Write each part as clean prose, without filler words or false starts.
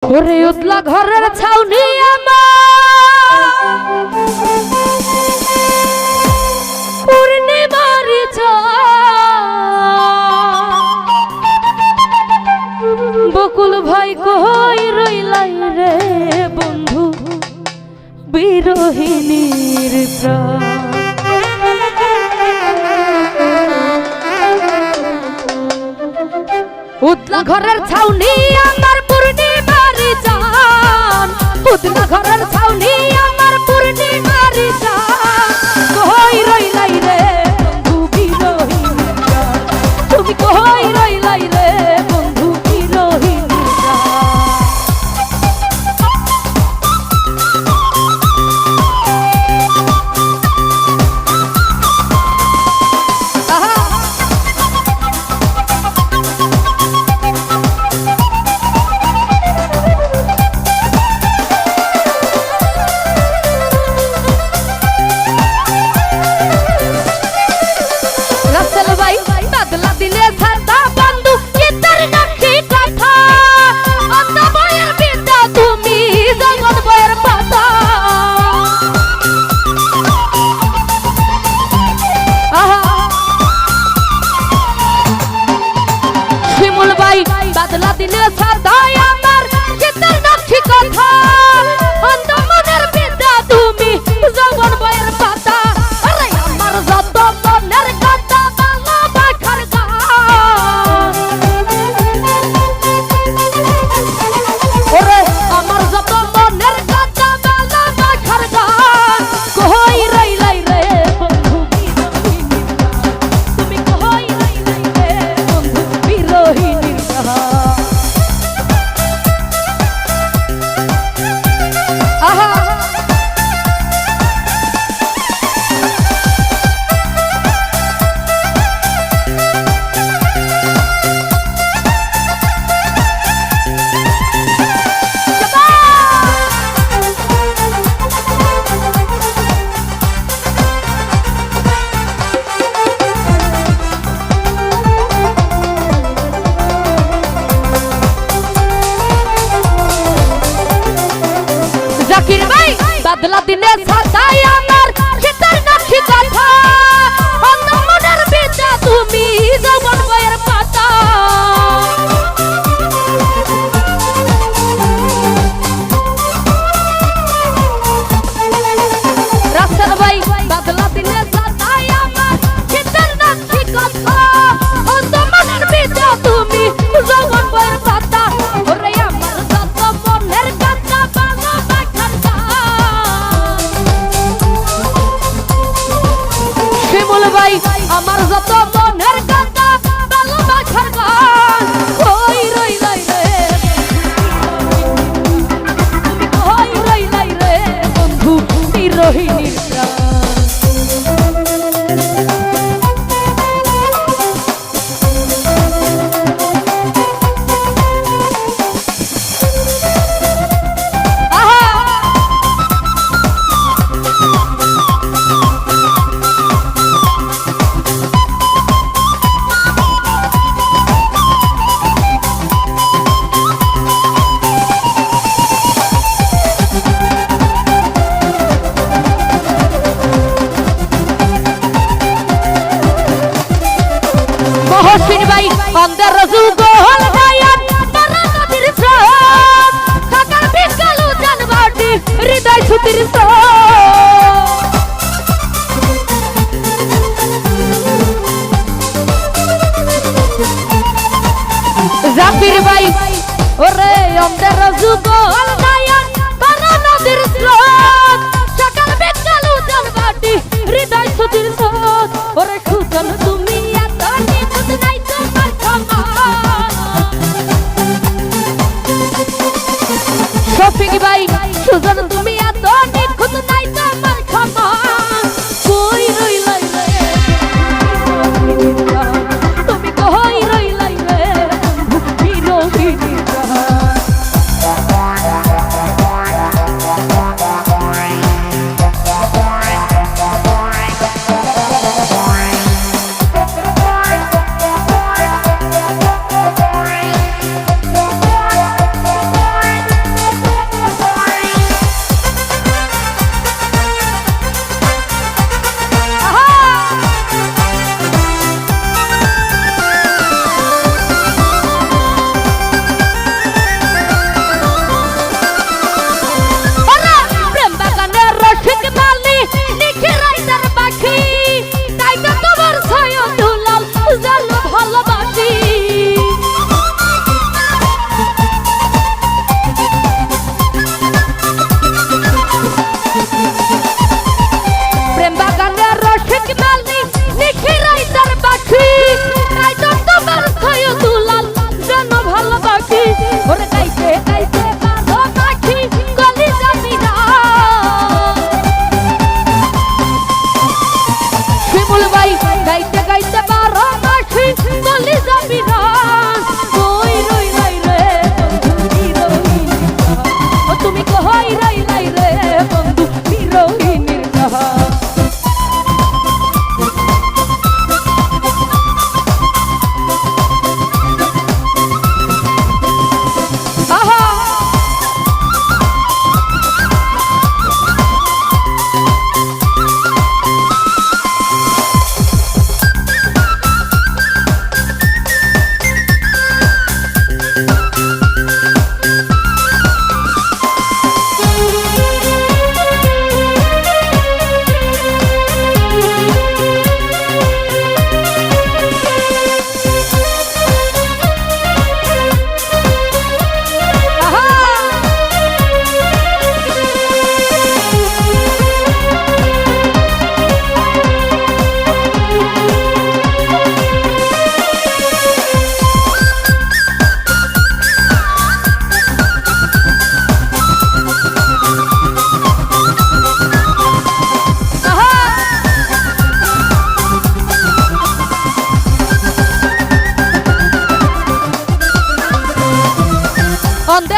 ওরে উতলা ঘরের ছাউনি আমার পূর্ণিমারি বকুল ভাই কই রইলাই রে বন্ধু বিরহিনীর প্রাণ উতলা ঘরের ছাউনি আমার পূর্ণিমারি জান উতলা ঘরের ছাউনি আমার পূর্ণিমারি জান কই রইলাই রে বন্ধু বিরহিনীর প্রাণ তুমি কই রইলাই রে বন্ধু বিরহিনীর বাদলা দিনে সাদাই আমার চিত্তের নকশি কথা অন্ধ মনের বিদ্যা তুমি যৌবন বইয়ের পাতা আরে আমার যত মনের কথা ভালোবাসার গান ওরে আমার যত মনের কথা ভালোবাসার গান কই রইলাই রে বন্ধু বিরহিনীর তুমি কই রইলাই রে বন্ধু বিরহিনীর জাকির ভাই বাদলা দিনে সাদাই আমার চিত্তের নকশি কথা অন্ধ মনের বিদ্যা তুমি যৌবন বইয়ের পাতা রাসেল ভাই বাদলা দিনে সাদাই আমার চিত্তের নকশি কথা অন্ধ মনের বিদ্যা তুমি যৌবন বইয়ের পাতা ওরে আমার যত মনের কথা শিমুল ভাই আমার যত মনের কথা ভালোবাসার গান কই রইলাই রে তুমি কই রইলাই রে বন্ধু বিরহিনীর প্রাণ মহসিন ভাই অন্ধের যুগ হল গায়ন মারা নদীর স্রোত থাকার বিকালু জানবাটি হৃদয় ছুতির জাকির ভাই ওরে অন্ধের যুগ হল গায়ন মারা নদীর স্রোত থাকার বিকালু জানবাটি হৃদয় ছুতির ওরে সুজন তুমি শফিক ভাই সুজন তুমি এত নিখুঁত নাই তোমার ক্ষমা কই রইলাই রে তুমি কই রইলাই রে বিরহিনীর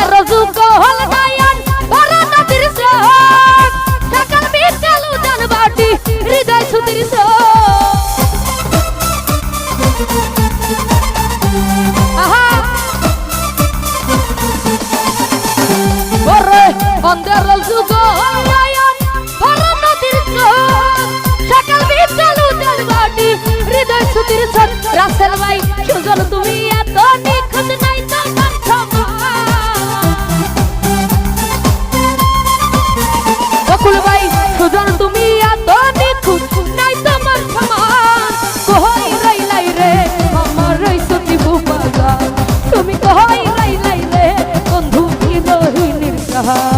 অন্ধের যুগ হল গায়ন ভরা নদীর স্রোত সকাল বিকাল উজান বাটি হৃদয় সুতির অন্ধের যুগ গায়ন ভরা নদীর স্রোত সকাল বিকাল উজান বাটি হৃদয় সুতির স্রোত রাসেল ভাই সুজন তুমি এত নিখুঁত নাই তোমার সমান বকুল ভাই সুজন তুমি এত নিখুঁত নাই তোমার সমান কই রাইলাই রে আমার রইসতি বুবাগা তুমি কই রাইলাই রে বন্ধু কি রহিনীর সাহা